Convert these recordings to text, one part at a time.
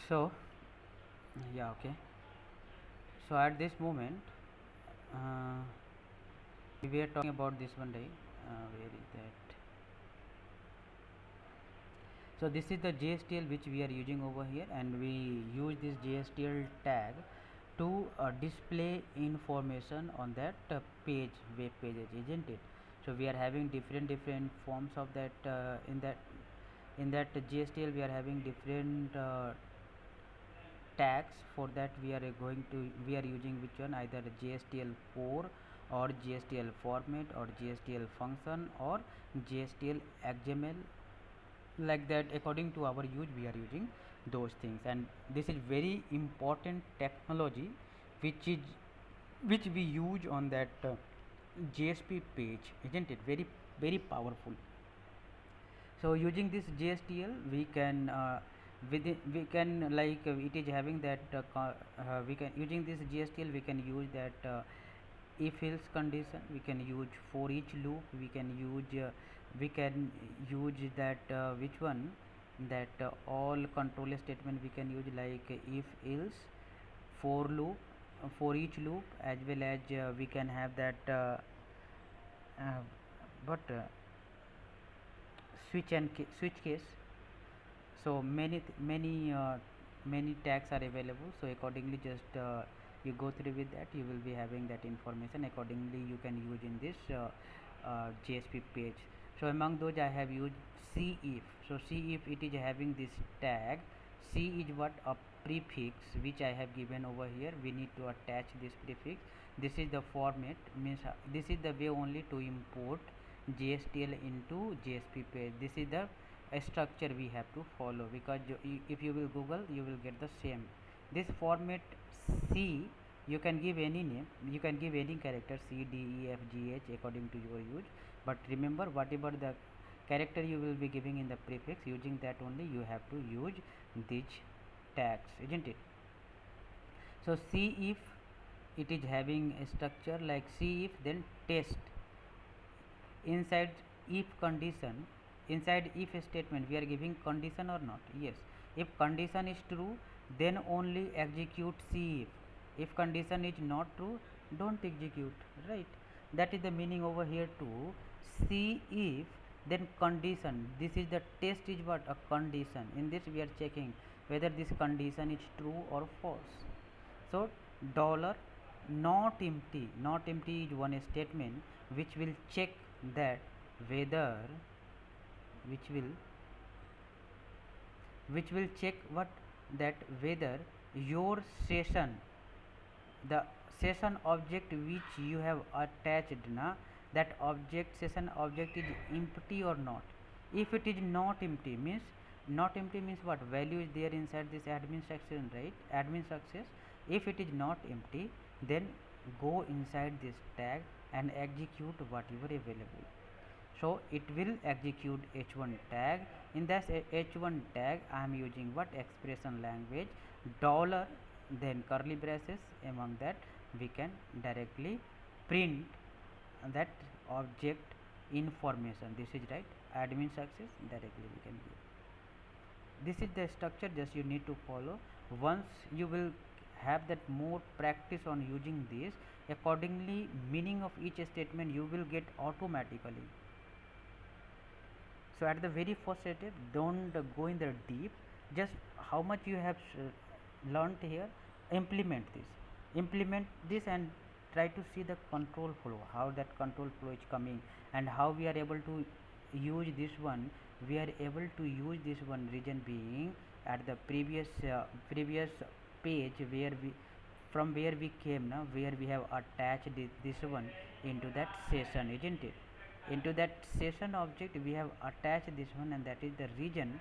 So yeah, okay. So at this moment, uh, we were talking about this one, right? Where is that? So this is the JSTL which we are using over here, and we use this JSTL tag to display information on that web pages, isn't it? So we are having different forms of that in that JSTL. We are having different tags. For that we are using which one, either JSTL4 or JSTL format or JSTL function or JSTL XML, like that. According to our use we are using those things, and this is very important technology which we use on that JSP page, isn't it? Very powerful. So using this JSTL we can we can it is having that we can, using this JSTL we can use that if else condition, we can use for each loop, we can use that which one, that all control statement we can use, like if else, for loop, for each loop, as well as we can have that uh, but switch case. So many tags are available, so accordingly just you go through with that, you will be having that information. Accordingly you can use in this JSP page. So among those I have used see if. So see if it is having this tag. C is what, a prefix which I have given over here. We need to attach this prefix. This is the format, means this is the way only to import JSTL into JSP page. This is the structure we have to follow, because if you will Google, you will get the same. This format C, you can give any name, you can give any character, C, D, E, F, G, H, according to your use. But remember, whatever the character you will be giving in the prefix, using that only you have to use these tags, isn't it? So see if it is having a structure like see if, then test. Inside if condition, inside if statement we are giving condition or not. Yes, if condition is true, then only execute see if condition is not true, don't execute, right? That is the meaning over here to see if, then condition. This is the test, is what, a condition. In this we are checking whether this condition is true or false. So dollar not empty, not empty is one statement which will check that whether, which will check what, that whether your session, the session object which you have attached na, that object, session object, is empty or not. If it is not empty, means, not empty means what, value is there inside this admin section, right? Admin success. If it is not empty, then go inside this tag and execute whatever available. So it will execute h1 tag. In this h1 tag I am using what, expression language, dollar, then curly braces. Among that we can directly print that object information. This is right, admin success, directly we can give. This is the structure, just you need to follow. Once you will have that more practice on using this, accordingly meaning of each statement you will get automatically. So at the very first step, don't go in the deep, just how much you have learned here, implement this and try to see the control flow, how that control flow is coming, and how we are able to use this one. We are able to use this one, reason being, at the previous page where we, from where we came now, where we have attached this one into that session, isn't it? Into that session object we have attached this one, and that is the reason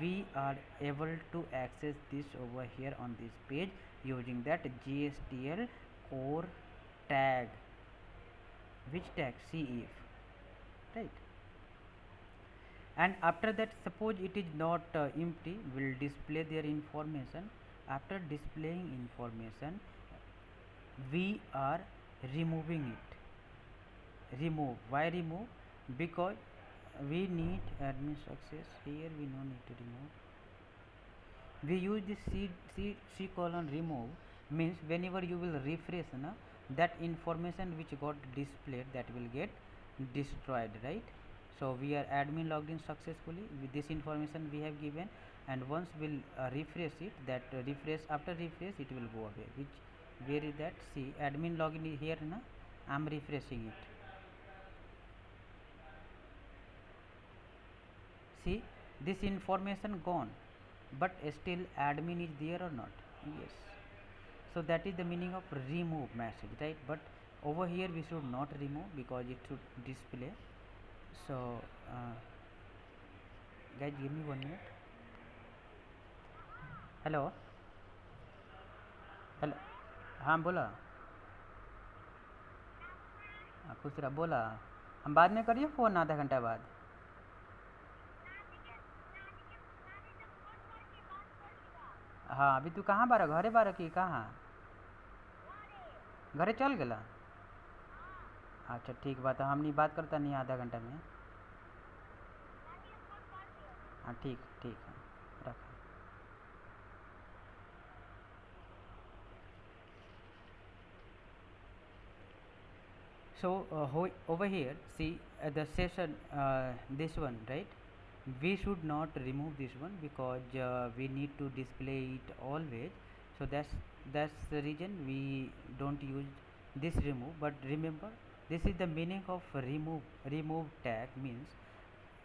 we are able to access this over here on this page using that JSTL core tag. Which tag? See if, right? And after that, suppose it is not empty, will display their information. After displaying information, we are removing it. Remove. Why remove? Because we need admin success. Here we no need to remove. We use this c colon remove means whenever you will refresh na, that information which got displayed that will get destroyed, right? So we are admin logged in successfully with this information we have given, and once we'll refresh it, that refresh, after refresh it will go away. Which, where is that? See, admin login is here na, I am refreshing it. See, this information gone, but still admin is there or not? Yes. So that is the meaning of remove message, right? But over here we should not remove because it should display. So guys, give me 1 minute. Hello, hello, हाँ बोला, खुश रहा, बोला हम बाद में करिए phone आधा घंटा बाद. हाँ अभी तू कहाँ बारह, घरे बारह की कहाँ? घरे चल गला. अच्छा ठीक बात है, हमनी बात करता नहीं आधा घंटा में. हाँ ठीक ठीक है, रख. So over here see the session, this one, right? We should not remove this one because we need to display it always. So that's the reason we don't use this remove. But remember, this is the meaning of remove tag means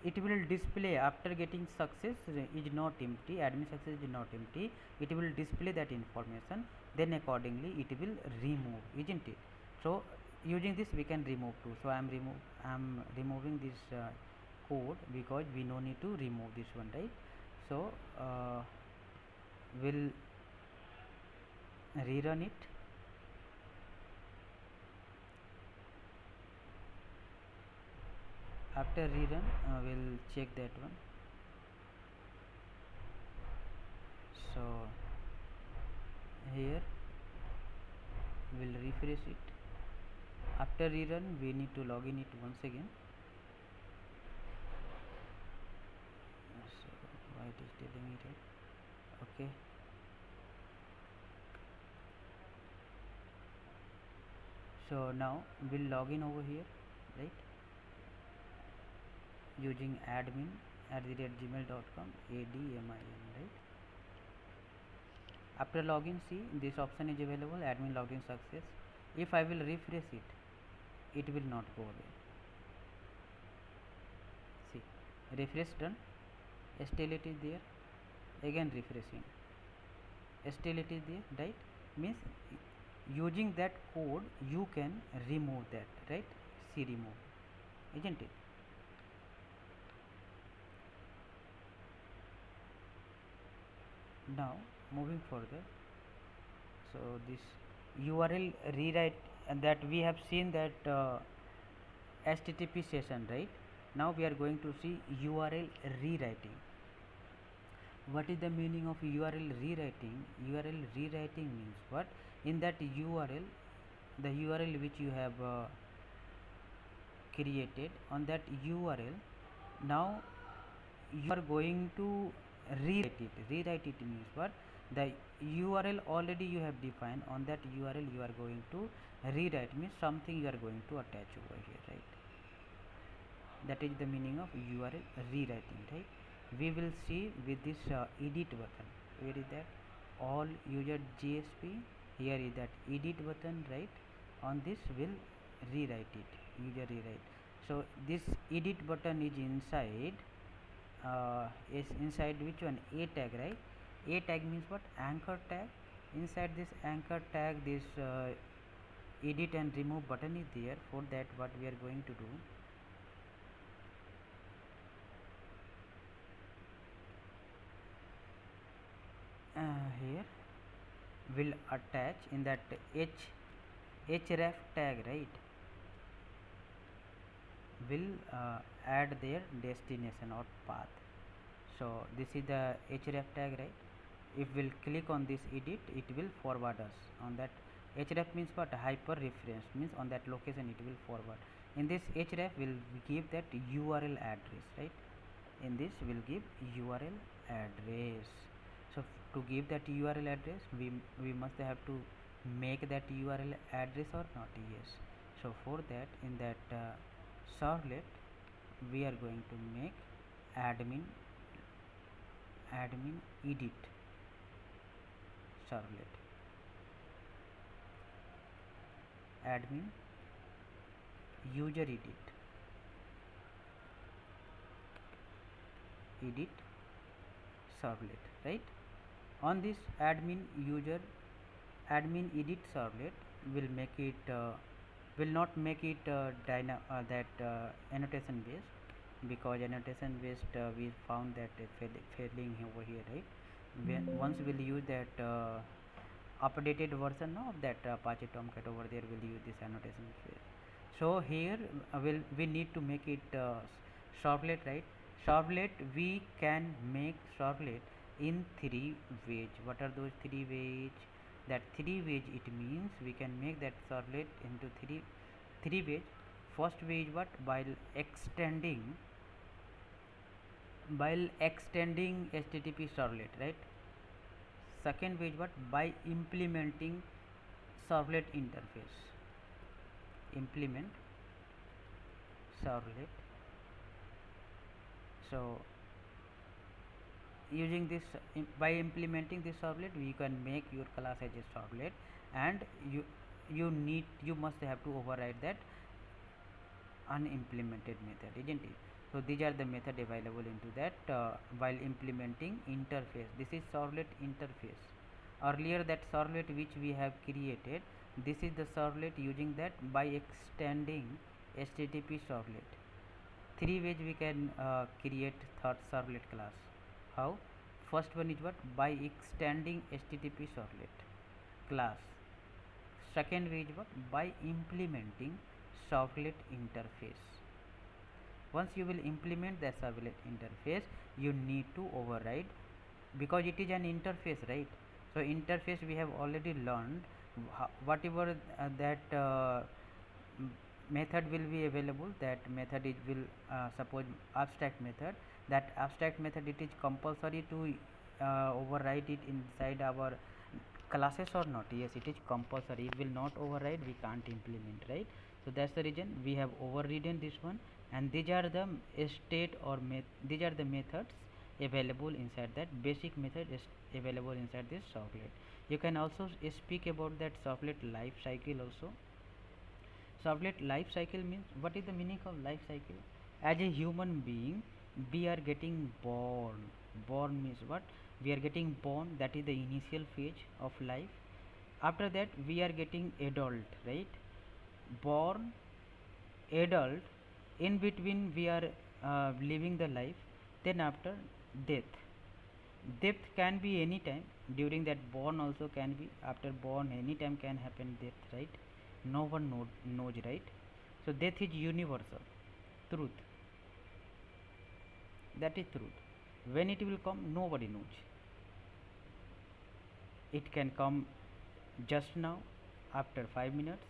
it will display after getting success is not empty, admin success is not empty, it will display that information, then accordingly it will remove, isn't it? So using this we can remove too. So I am removing this code because we no need to remove this one, right? So we'll rerun it. After rerun we'll check that one. So here we'll refresh it. After rerun we need to log in it once again. So why it is telling me that? Okay. So now we'll log in over here, right? Using admin@gmail.com, admin, right? After login, see this option is available, admin login success. If I will refresh it, it will not go away. See, refresh done, still it is there. Again refreshing, still it is there, right? Means using that code you can remove that, right? See remove, isn't it? Now moving further, so this URL rewrite, and that we have seen that HTTP session, right? Now we are going to see URL rewriting. What is the meaning of URL rewriting? URL rewriting means what? In that URL, the URL which you have created, on that URL, now you are going to rewrite it. Rewrite it means what? The URL already you have defined, on that URL you are going to rewrite, means something you are going to attach over here, right? That is the meaning of URL rewriting, right? We will see with this edit button. Where is that? All user JSP, here is that edit button, right? On this will rewrite it, user rewrite. So this edit button is inside, is inside which one? A tag, right? A tag means what? Anchor tag. Inside this anchor tag, this edit and remove button is there. For that, what we are going to do, here will attach in that href tag, right? Will add their destination or path. So this is the href tag, right? If we'll click on this edit, it will forward us on that. Href means what? Hyper reference, means on that location it will forward. In this href will give that URL address, right? In this will give URL address. So to give that URL address, we must have to make that URL address or not. Yes. So for that, in that servlet, we are going to make admin edit servlet, admin user edit servlet, right? On this admin edit servlet will make it will not make it annotation based, because annotation based we found that failing over here, right? Once we'll use that updated version of that Apache Tomcat, over there we'll use this annotation phase. So here we need to make it servlet, right? Servlet, we can make servlet in 3 ways. What are those 3 ways? That 3 ways, it means we can make that servlet into 3 ways. First way is what? While extending HTTP servlet, right? Second way is what? By implementing servlet interface. Implement servlet. So using this, by implementing this servlet, we can make your class as a servlet, and you must have to override that unimplemented method, isn't it? So these are the method available into that while implementing interface. This is servlet interface. Earlier, that servlet which we have created, this is the servlet using that by extending HTTP servlet. 3 ways we can create third servlet class. How? First one is what? By extending HTTP servlet class. Second way is what? By implementing servlet interface. Once you will implement the servlet interface, you need to override, because it is an interface, right? So interface we have already learned. Whatever that method will be available, that method it will suppose abstract method. That abstract method, it is compulsory to override it inside our classes or not? Yes, it is compulsory. It will not override, we can't implement, right? So that's the reason we have overridden this one, and these are the state or these are the methods available inside that basic method is available inside this servlet. You can also speak about that servlet life cycle also. Servlet life cycle means, what is the meaning of life cycle? As a human being, we are getting born. Born means what? We are getting born, that is the initial phase of life. After that, we are getting adult, right? Born, adult, in between we are living the life. Then after, death. Death can be any time. During that born also can be. After born, any time can happen death, right? No one knows, right? So death is universal truth. That is truth. When it will come, nobody knows. It can come just now, after 5 minutes,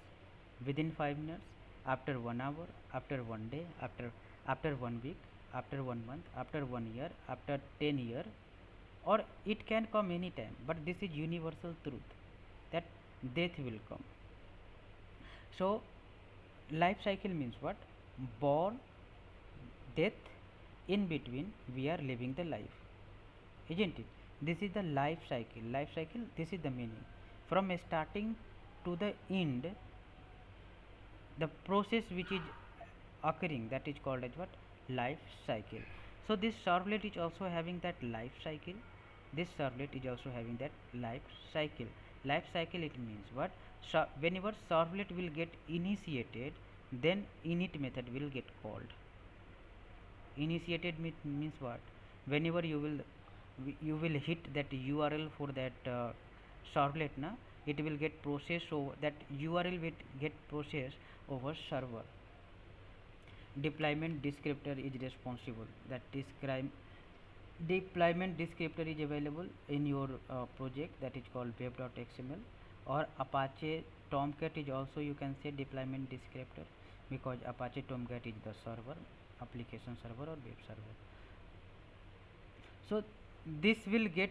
within 5 minutes, after 1 hour, after 1 day, after 1 week, after 1 month, after 1 year, after 10 years, or it can come any time. But this is universal truth, that death will come. So life cycle means what? Born, death, in between we are living the life, isn't it? This is the life cycle. Life cycle, this is the meaning. From starting to the end, the process which is occurring, that is called as what? Life cycle. So this servlet is also having that life cycle. This servlet is also having that life cycle. Life cycle, it means what? Whenever servlet will get initiated, then init method will get called. Initiated means what? Whenever you will hit that URL for that servlet, na, it will get processed over, that URL will get processed over server. Deployment descriptor is responsible. That deployment descriptor is available in your project, that is called web.xml, or Apache Tomcat is also, you can say, deployment descriptor, because Apache Tomcat is the server, application server or web server. So this will get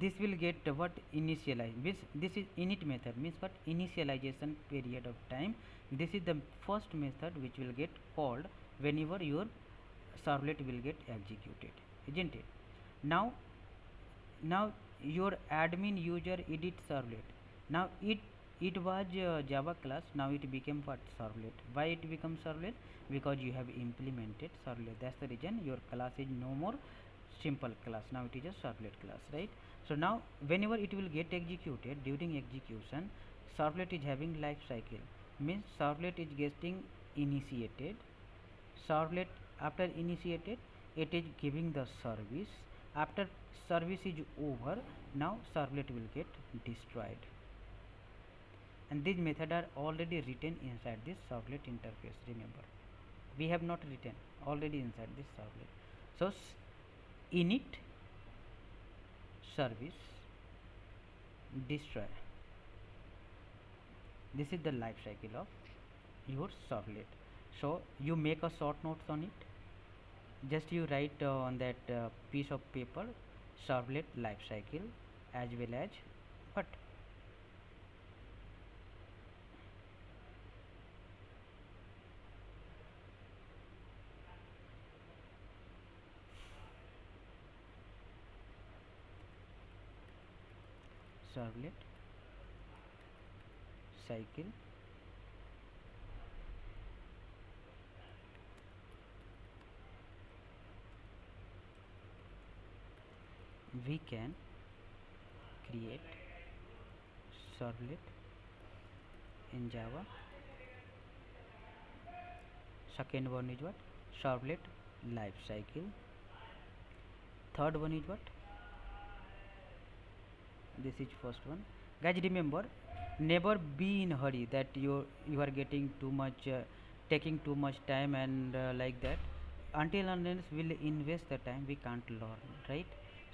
this will get what initialize this is init method means what initialization period of time. This is the first method which will get called whenever your servlet will get executed, isn't it? Now now your admin user edit servlet. Now it was java class, now it became what, servlet. Why it becomes servlet? Because you have implemented servlet, that's the reason your class is no more simple class, now it is a servlet class, right? So now whenever it will get executed, during execution servlet is having life cycle, means servlet is getting initiated. Servlet after initiated, it is giving the service. After service is over, now servlet will get destroyed, and these methods are already written inside this servlet interface. Remember, we have not written already inside this servlet. So init service destroy, this is the life cycle of your servlet. So you make a short notes on it, just you write on that piece of paper servlet life cycle as well as what, servlet cycle we can create servlet in java. Second one is what, servlet life cycle. Third one is what, this is first one. Guys, remember, never be in hurry that you are getting too much taking too much time and like that. Until unless we'll invest the time, we can't learn, right?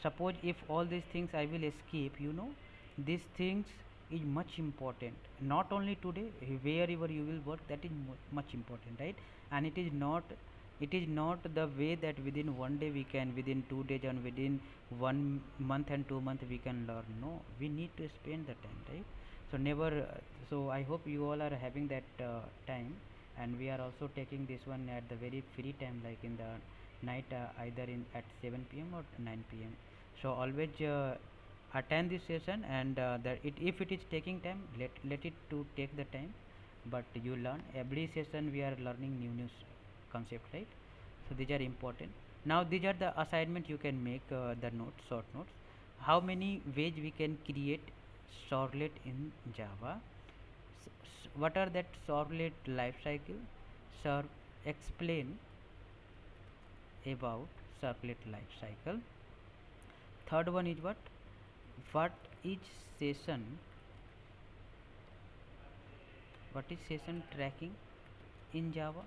Suppose if all these things I will escape, these things is much important, not only today, wherever you will work, that is much important, right? And it is not the way that within one day we can, within 2 days and within 1 month and 2 months we can learn. No, we need to spend the time, right? So never so I hope you all are having that time, and we are also taking this one at the very free time, like in the night, either in at 7 p.m. or 9 p.m. So always attend this session, and if it is taking time, let it to take the time, but you learn every session. We are learning new concept, right? So these are important. Now these are the assignment you can make, the notes, short notes. How many ways we can create servlet in java? What are that servlet life cycle? Serve Explain about servlet life cycle. Third one is what is session, what is session tracking in java.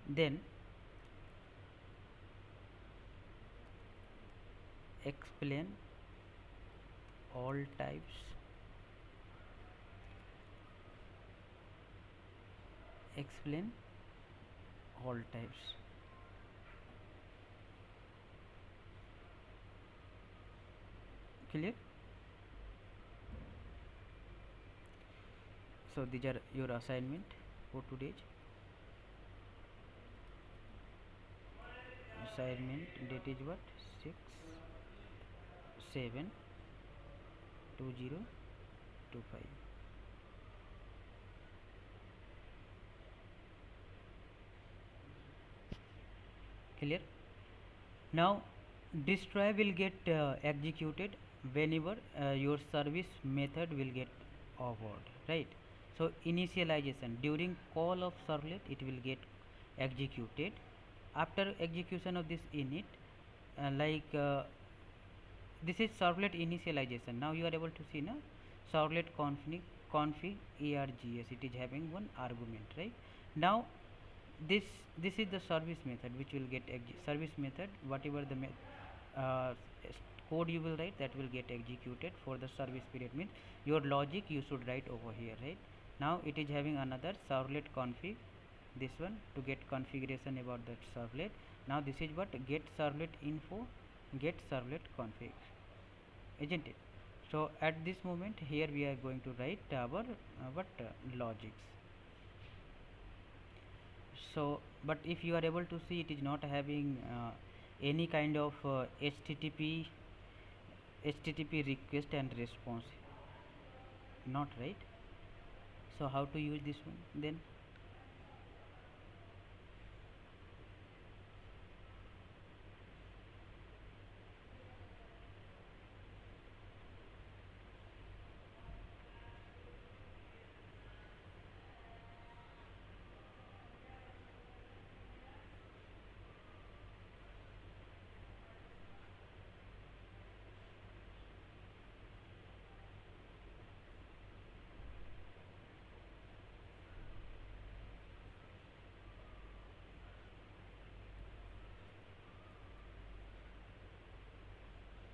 Then explain all types, explain all types. Clear? So these are your assignment for today. Assignment date is what, 6/7/2025. Clear? Now destroy will get executed whenever your service method will get over, right? So initialization, during call of servlet it will get executed. After execution of this init, this is servlet initialization. Now you are able to see, na, servlet config args, it is having one argument, right? Now this is the service method which will get service method, whatever the uh, code you will write, that will get executed for the service period. Means your logic you should write over here, right? Now it is having another servlet config, this one, to get configuration about that servlet. Now this is what, get servlet info, get servlet config. isn't it? So at this moment here we are going to write our what logics. So but if you are able to see, it is not having any kind of http request and response, not right. So how to use this one then?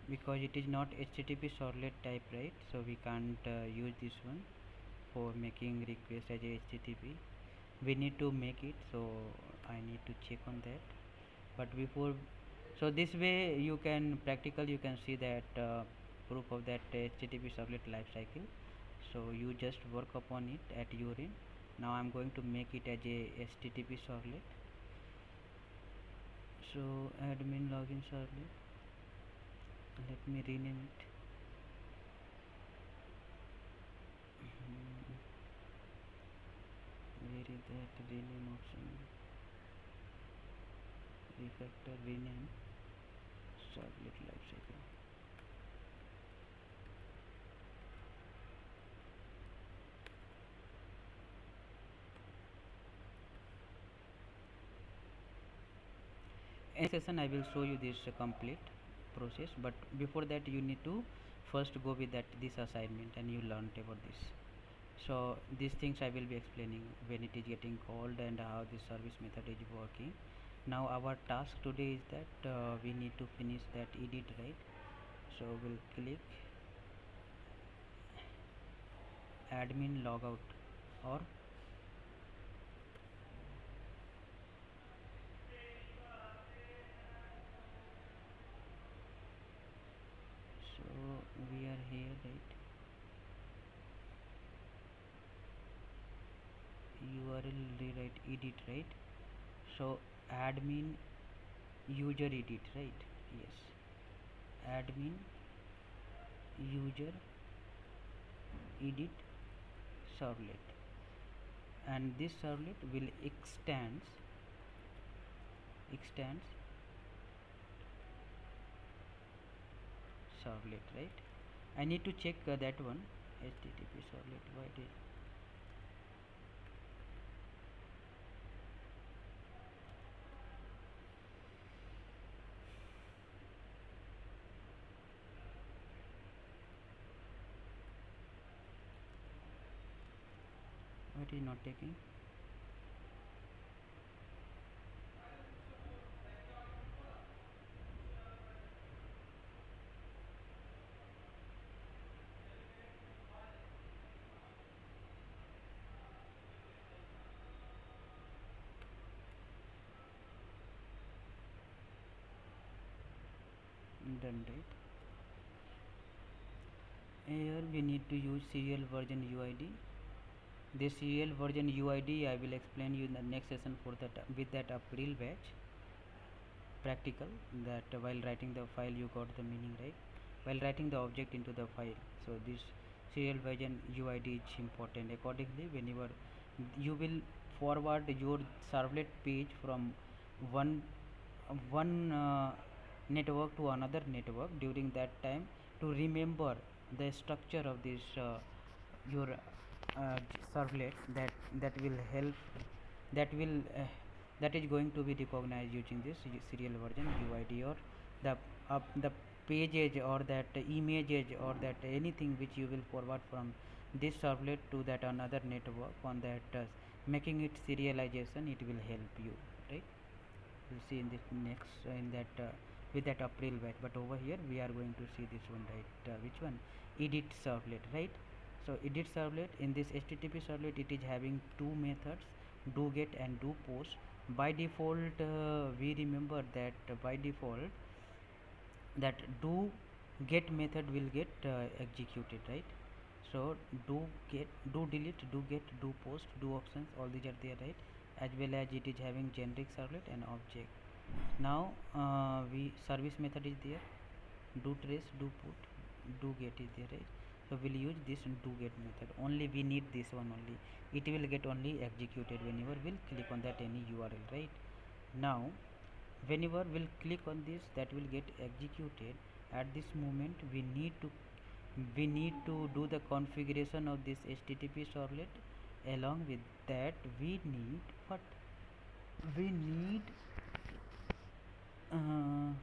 Because it is not http servlet type, right? So we can't use this one for making request as a http. We need to make it, so I need to check on that. But before, so this way you can practical, you can see that proof of that http servlet life cycle. So you just work upon it at your end. Now I'm going to make it as a http servlet. So admin login servlet, let me rename it. Where is that rename option? Refactor rename servlet lifecycle. In session I will show you this complete process, but before that you need to first go with that this assignment and you learned about this. So these things I will be explaining when it is getting called and how this service method is working. Now our task today is that we need to finish that edit, right? So we'll click admin logout, or so we are here, right? URL rewrite edit, right? So admin user edit, right? Yes, admin user edit servlet, and this servlet will extends servlet, right? I need to check that one http servlet. Why did what is not taking? Done, right? Here we need to use serial version UID. This serial version UID I will explain you in the next session for that with that April batch practical, that while writing the file you got the meaning, right? While writing the object into the file. So this serial version UID is important. Accordingly, whenever you will forward your servlet page from one one network to another network, during that time to remember the structure of this your servlet, that will help, that will that is going to be recognized using this serial version UID, or the page edge, or that image edge, or that anything which you will forward from this servlet to that another network on that making it serialization, it will help you, right? We'll see in this next in that with that April batch. But over here we are going to see this one, right? Which one? Edit servlet, right? So edit servlet, in this http servlet, it is having two methods, do get and do post. By default we remember that by default that do get method will get executed, right? So do get, do delete, do get, do post, do options, all these are there, right? As well as it is having generic servlet and object. Now we service method is there, do trace, do put, do get is there, right? So we'll use this do get method only. We need this one only. It will get only executed whenever we'll click on that any URL, right? Now whenever we'll click on this, that will get executed. At this moment we need to do the configuration of this HTTP servlet. Along with that we need what we need, uh,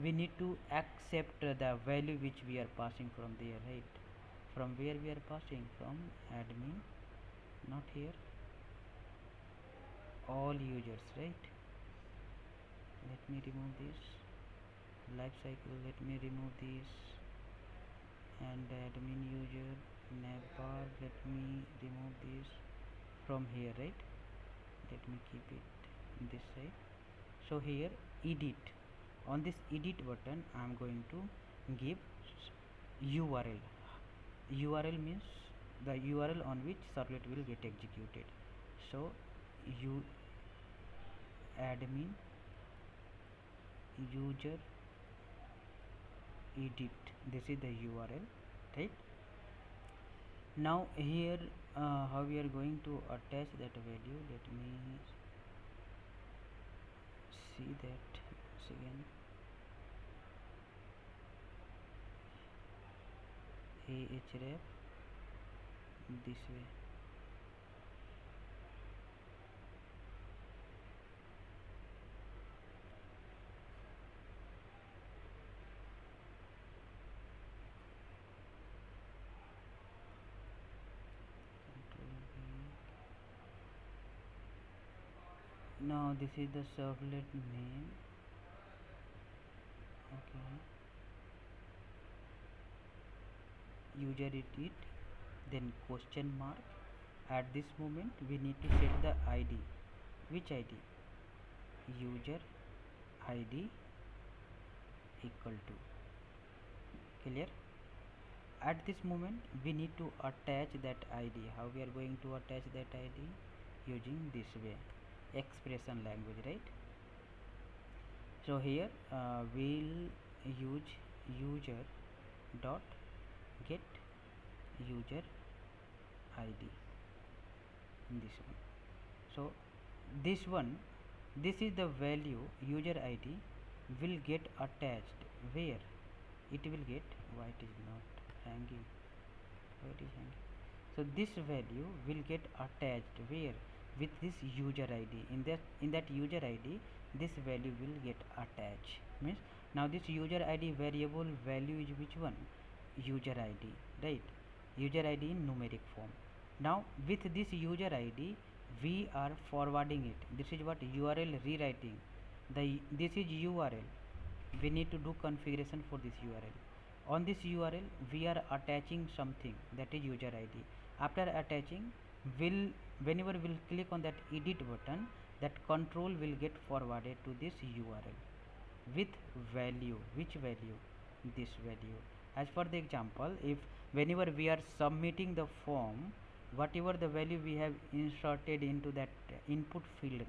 we need to accept the value which we are passing from there, right? From where we are passing? From admin, not here, all users, right? Let me remove this life cycle, let me remove this, and admin user navbar, let me remove this from here, right? Let me keep it this side. So here edit, on this edit button I am going to give URL. URL means the URL on which servlet will get executed. So you admin user edit, this is the URL, right? Now here how we are going to attach that value, let me see that once again. Ahref this way. Now this is the servlet name, okay. User edit, then question mark. At this moment we need to set the ID. Which ID? User ID equal to, clear? At this moment we need to attach that ID. How we are going to attach that ID? Using this way, expression language, right? So here we'll use user dot get user ID in this one. So this is the value user ID will get attached where it will get, why it is not hanging, why it is hanging. So this value will get attached where? With this user ID. In that user ID this value will get attached. Means now this user ID variable value is which one? User ID, right? User ID in numeric form. Now with this user ID we are forwarding it. This is what URL rewriting. This is URL. We need to do configuration for this URL. On this URL we are attaching something, that is user ID. After attaching, whenever we'll click on that edit button, that control will get forwarded to this URL with value. Which value? This value. As for the example, if whenever we are submitting the form, whatever the value we have inserted into that input field,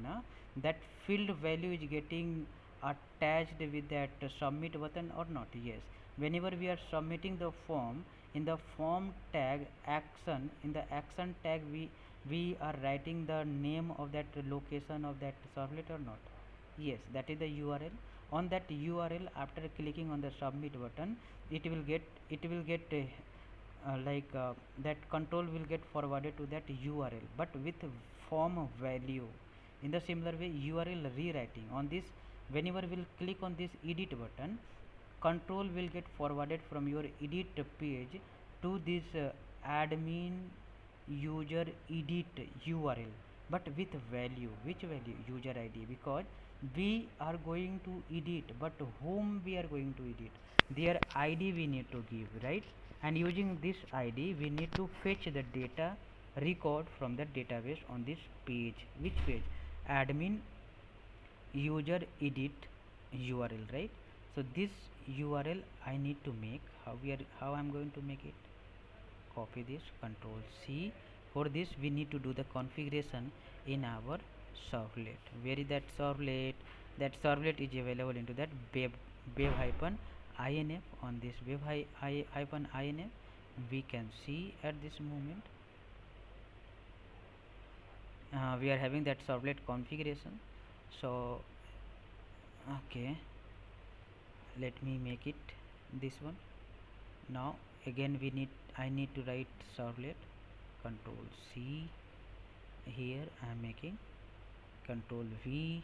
that field value is getting attached with that submit button or not? Yes. Whenever we are submitting the form, in the form tag action, in the action tag we are writing the name of that location of that servlet or not? Yes, that is the URL. On that URL, after clicking on the submit button, it will get that control will get forwarded to that URL, but with form value. In the similar way, URL rewriting, on this whenever we'll click on this edit button, control will get forwarded from your edit page to this admin user edit URL, but with value. Which value? User ID. Because we are going to edit, but whom we are going to edit? Their ID we need to give, right? And using this ID we need to fetch the data record from the database on this page. Which page? Admin user edit URL, right? So this URL I need to make. How I'm going to make it? Copy this, Control C. For this we need to do the configuration in our servlet. Where is that servlet? That servlet is available into that web hyphen inf. On this web hyphen inf we can see at this moment we are having that servlet configuration. So okay, let me make it this one. Now again I need to write servlet. Control C. Here I am making Control V.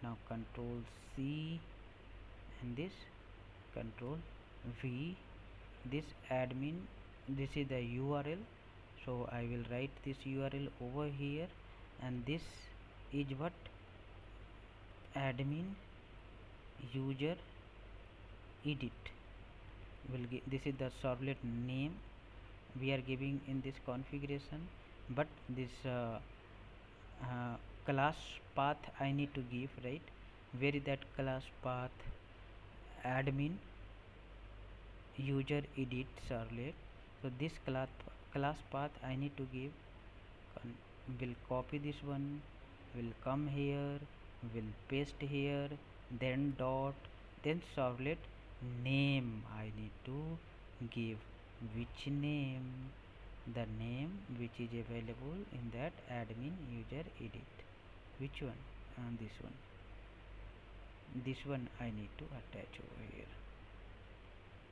Now Control C, and this Control V. This admin, this is the URL, so I will write this URL over here, and this is what? Admin user edit will give. This is the servlet name we are giving in this configuration, but this class path I need to give, right? Where is that class path? Admin user edit servlet. So this class path I need to give. Will copy this one, will come here, will paste here, then dot, then servlet name I need to give. Which name? The name which is available in that admin user edit. Which one? This one. This one I need to attach over here.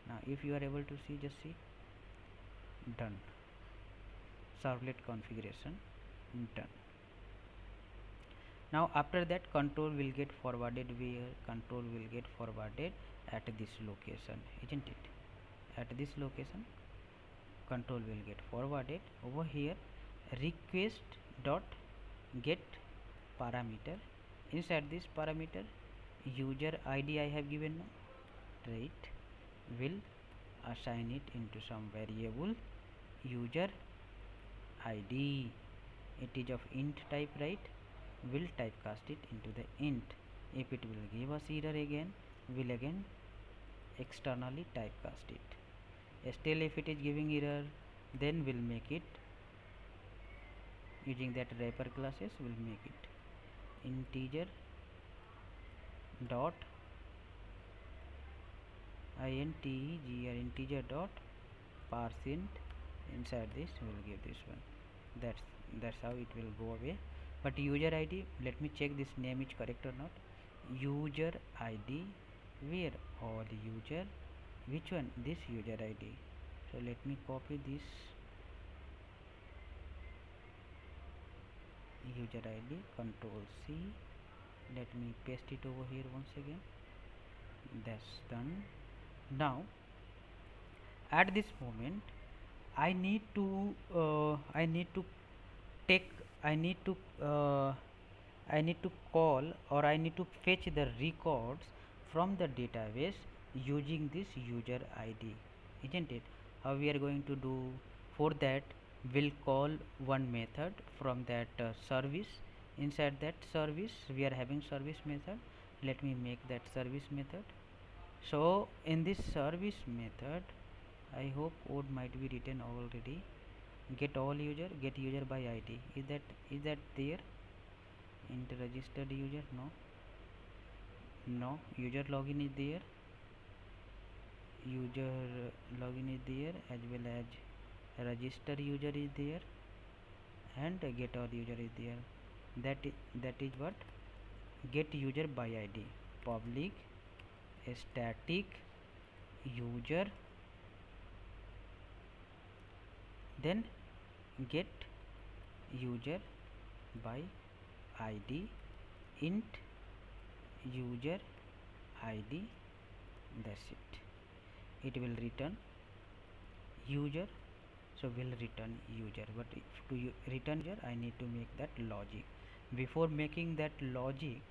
Now if you are able to see, just see. Done. Servlet configuration done. Now after that, control will get forwarded where? Control will get forwarded at this location, isn't it? At this location control will get forwarded over here. Request dot get parameter. Inside this parameter, user ID I have given now, right? Will assign it into some variable user ID. It is of int type, right? Will typecast it into the int. If it will give us error again, will again externally typecast it. Still if it is giving error, then we'll make it using that wrapper classes. Will make it integer dot integer dot %. Inside this we'll give this one. That's how it will go away. But user ID, let me check this name is correct or not. User ID, where? All user. Which one? This user ID. So let me copy this user ID, Control C. Let me paste it over here once again. That's done. Now at this moment I need to take I need to call, or I need to fetch the records from the database using this user ID, isn't it? How we are going to do? For that, we'll call one method from that service. Inside that service we are having service method. Let me make that service method. So in this service method, I hope code might be written already. Get all user, get user by ID. Is that there? Int registered user? No. User login is there. User login is there, as well as register user is there, and get all user is there. That is what? Get user by ID. Public static user, then get user by ID, int user ID. That's it. It will return user, so will return user. But to return user, I need to make that logic. Before making that logic,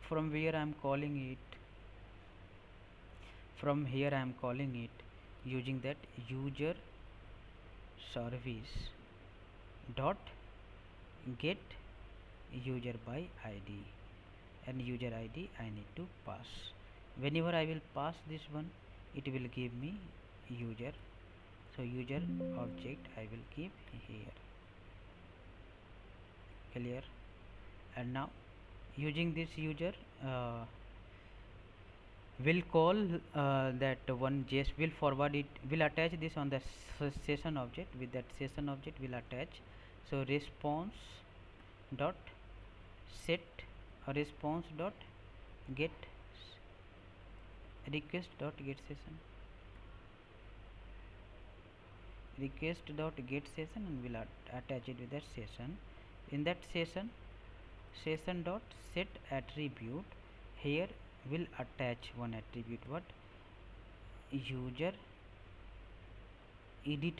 from where I am calling it, from here I am calling it using that user service dot get user by ID. and user ID I need to pass. Whenever I will pass this one, it will give me user. So user object I will keep here. Clear? And now using this user, will call that one JS will forward it, will attach this on the session object. With that session object will attach. So response dot set response dot get request dot get session, request dot get session, and will attach it with that session. In that session dot set attribute, here will attach one attribute, what? User edit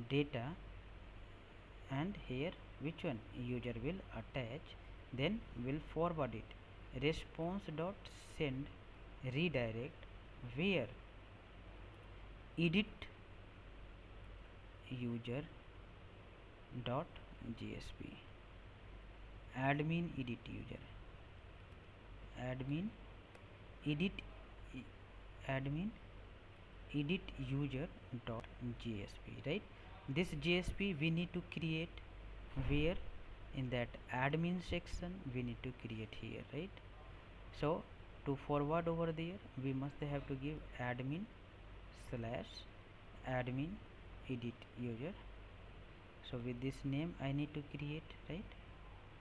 data, and here which one? User will attach, then will forward it. Response dot send redirect, where edit user dot JSP admin edit user, admin edit user dot JSP, right? This JSP we need to create where? In that admin section we need to create here, right? So to forward over there, we must have to give admin / admin edit user. So with this name I need to create, right?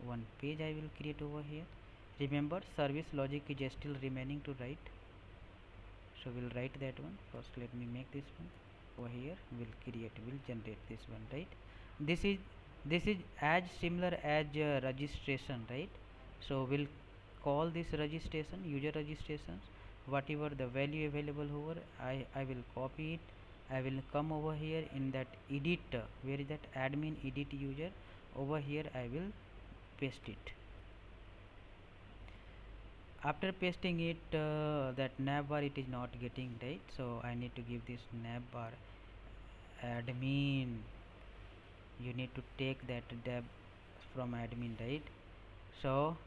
One page I will create over here. Remember, service logic is still remaining to write, so we'll write that one first. Let me make this one over here. We'll generate this one, right? This is as similar as registration, right? So we'll call this registration, user registrations. Whatever the value available over, I will copy it. I will come over here in that edit, where is that admin edit user, over here I will paste it. After pasting it, that navbar it is not getting, right? So I need to give this navbar admin. You need to take that deb from admin, right? So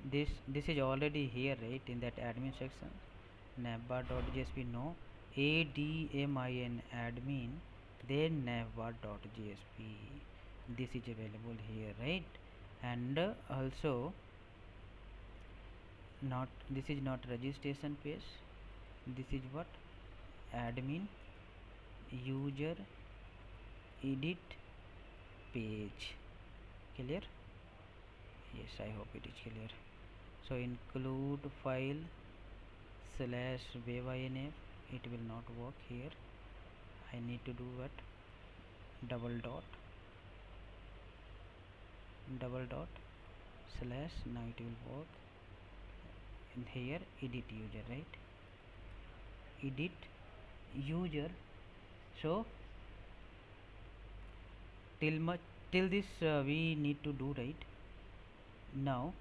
this is already here, right? In that admin section, navbar.jsp, no, admin admin, then navbar.jsp, this is available here, right? And also not, this is not registration page, this is what? Admin user edit page. Clear? Yes, I hope it is clear. So include file /webinf, it will not work here. I need to do what? Double dot / now it will work. And here edit user, right? Edit user. So till this we need to do, right? Now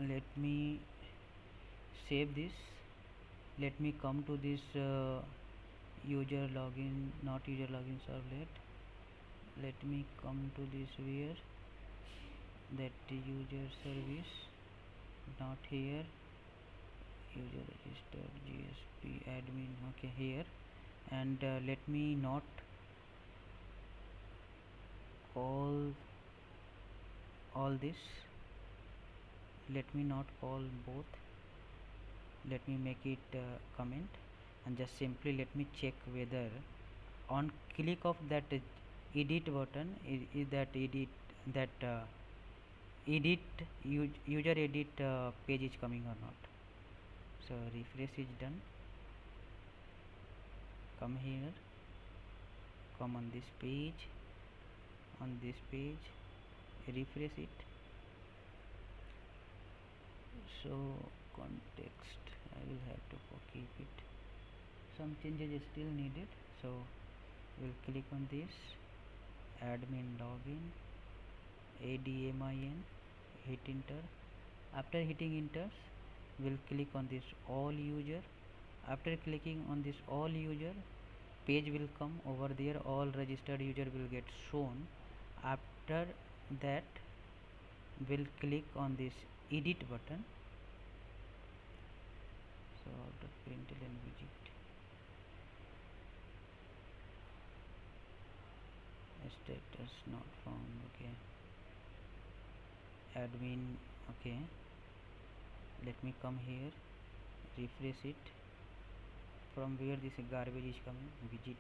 let me save this. Let me come to this user login, not user login servlet. Let me come to this, where that user service, not here, user register JSP admin, okay, here. And let me not call all this, let me not call both, let me make it comment, and just simply let me check whether on click of that edit button is that edit, that user edit page is coming or not. So refresh is done. Come here, come on this page, refresh it. So context I will have to keep it, some changes is still needed. So we'll click on this admin login, admin, hit enter. After hitting enter, we'll click on this all user. After clicking on this all user, page will come over there, all registered user will get shown. After that we'll click on this edit button. So the println widget status not found. Okay, admin. Okay, let me come here, refresh it. From where this garbage is coming? Widget.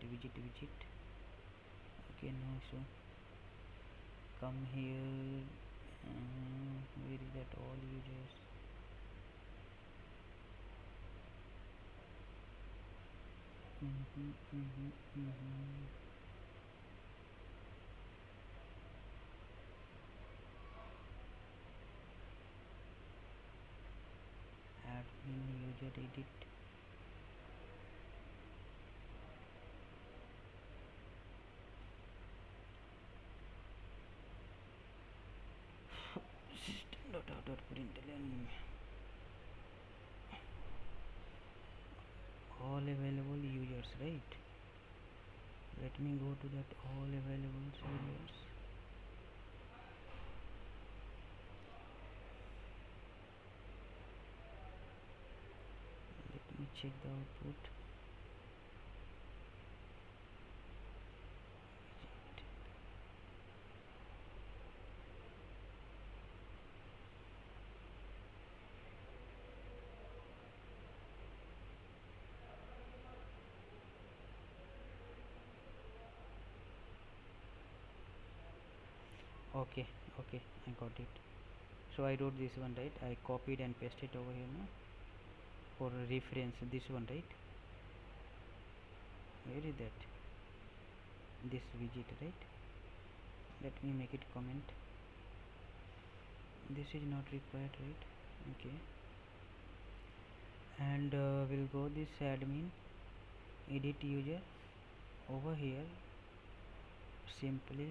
Okay, no issue. Come here. Where is that all users? Admin user edit. System.out.println all available users, right? Let me go to that all available users. Let me check the output. Okay, I got it. So I wrote this one, right? I copied and pasted over here now for reference. This one, right? Where is that? This widget, right? Let me make it comment. This is not required, right? Okay, and we'll go this admin edit user over here. Simply,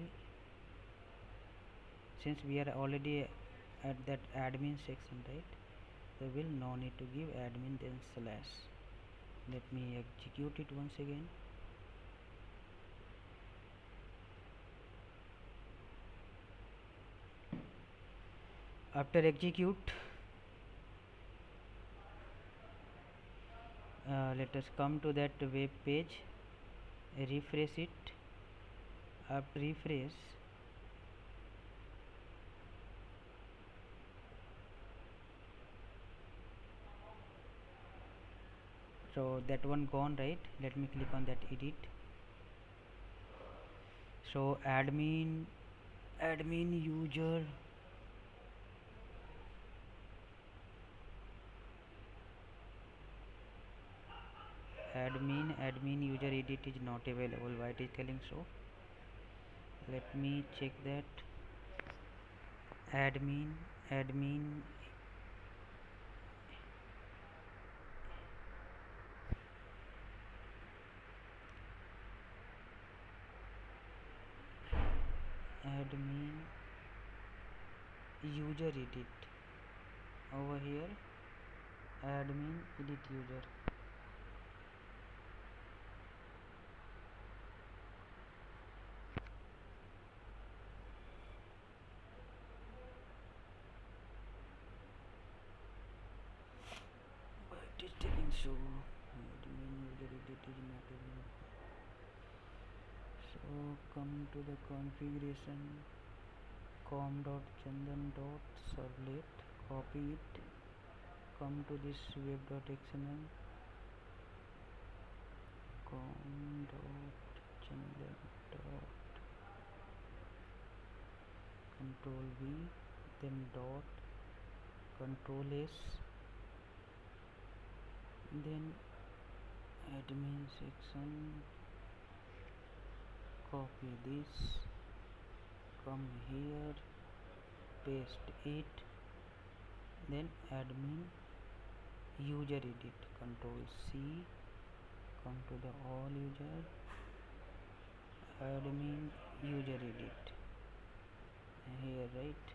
since we are already at that admin section, right, there will no need to give admin then slash. Let me execute it once again. After execute, let us come to that web page, refresh it. After refresh, so that one gone, right? Let me click on that edit. So admin user admin user edit is not available. Why it is telling so? Let me check that. Admin user edit over here. Admin edit user. Why it is telling so? Admin user edit is not available. So come to the configuration, com.chandan.servlet, copy it, come to this web.xml, com.chandan.control V, then dot control S, then admin section, copy this, come here, paste it, then admin user edit, control C, come to the all user, admin user edit here, right?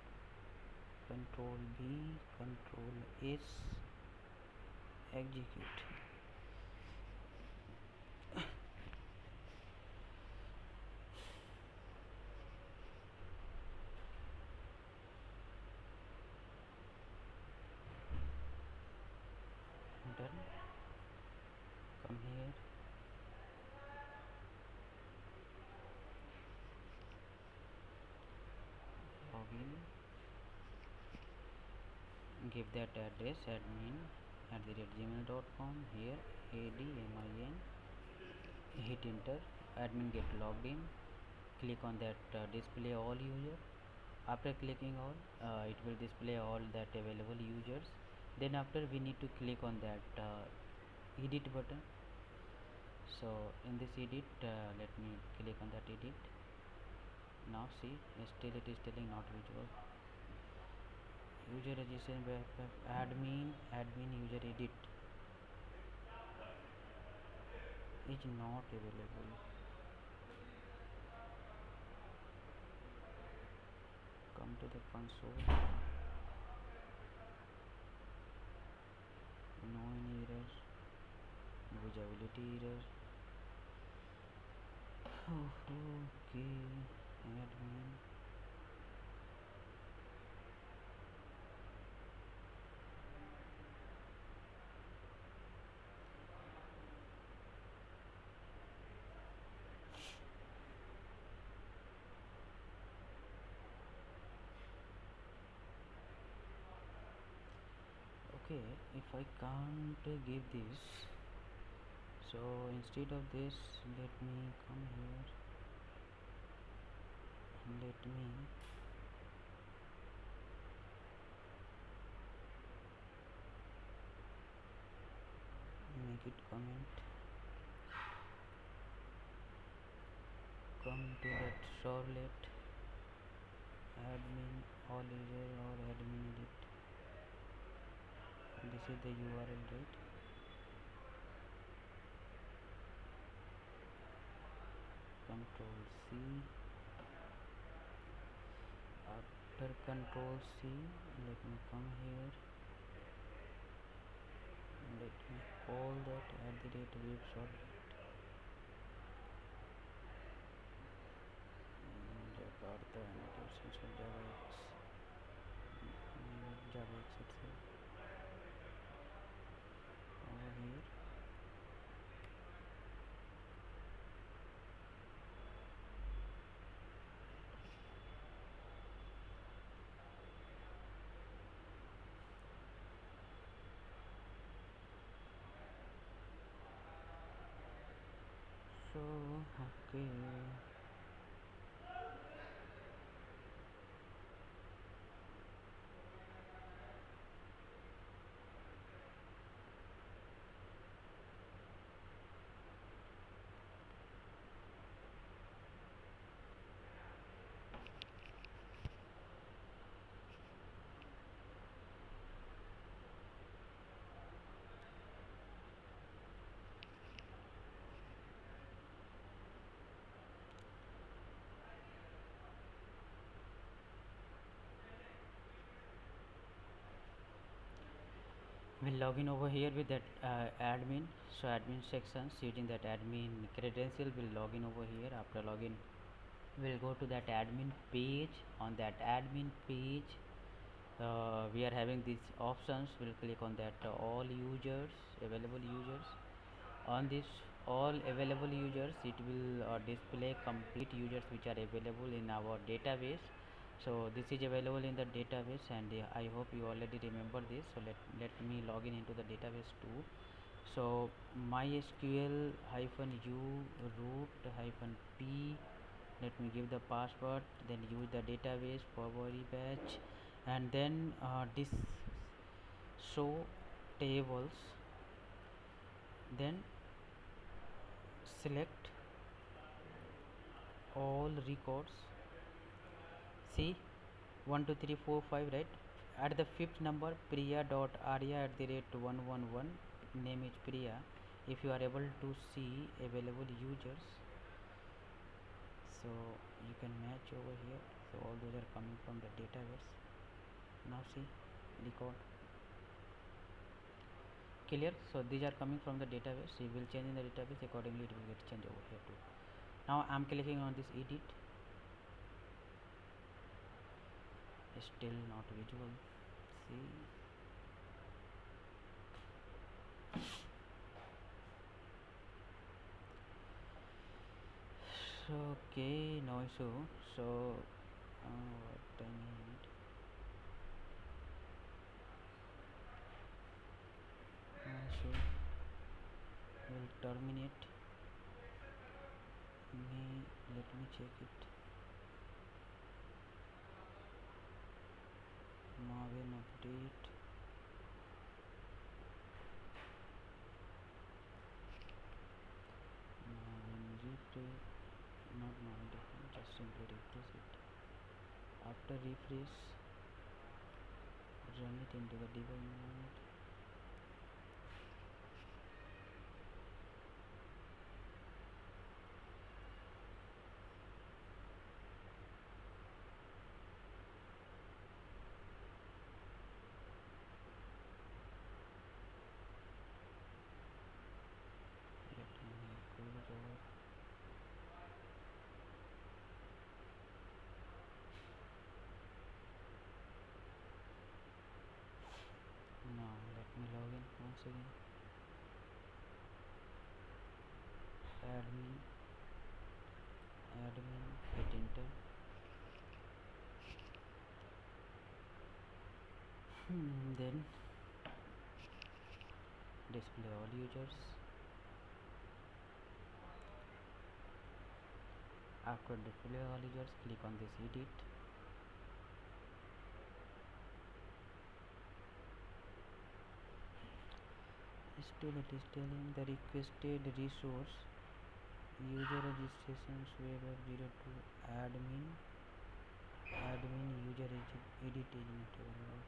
Control B, control S, execute. give that address admin@gmail.com. Here admin, hit enter, admin get logged in, click on that display all user. After clicking all, it will display all that available users. Then after we need to click on that edit button. So in this edit, let me click on that edit. Now see, still it is telling not visible. User registration admin user edit is not available. Come to the console. No any error. Visibility error. Oh, okay. Admin. Okay, if I can't give this, so instead of this, let me come here and let me make it comment. Come to that servlet admin all user or admin edit. This is the URL, right? Control C. After Control C, let me come here. Let me call that @webservlet. Jakarta annotations of Java X itself over here. So okay, we'll log in over here with that admin. So admin sections, using that admin credential, will log in over here. After login, we'll go to that admin page. On that admin page, we are having these options. We'll click on that all users, available users. On this all available users, it will display complete users which are available in our database. So this is available in the database, and I hope you already remember this. So let me log in into the database too. So mysql -u root -p, let me give the password, then use the database forward batch, and then this show tables, then select all records. See, 1 2 3 4 5, right? At the fifth number, priya.arya@111, name is Priya. If you are able to see available users, so you can match over here. So all those are coming from the database. Now see, record clear. So these are coming from the database. You will change in the database, accordingly it will get changed over here too. Now I am clicking on this edit. Still not visible. See, so okay, no issue. So what I need, minute. Let me check it. Maven update. Maven refresh. Not Maven, just simply refresh it. After refresh, run it into the debug mode. Let me close over. Now let me log in once again. Admin, hit enter. Then display all users. After display all users, click on this edit. Still it is telling the requested resource user registrations web app 02 admin user edit is not available.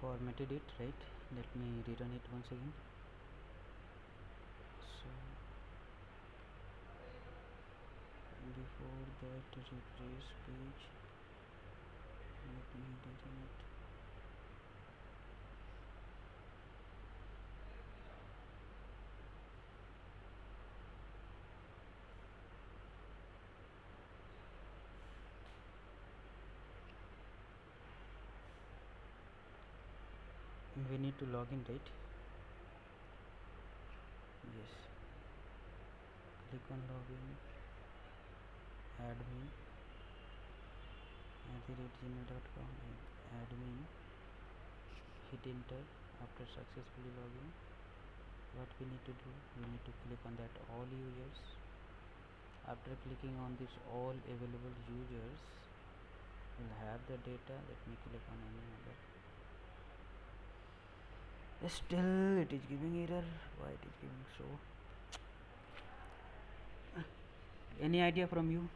formatted it, right? Let me rerun it once again. So before that refresh page, let me rerun it. We need to log in, right? Yes. Click on login, admin @gmail.com, admin, hit enter. After successfully login, what we need to do, we need to click on that all users. After clicking on this all available users, we'll have the data. Let me click on any other. Still it is giving error. Why it is giving so? Any idea from you?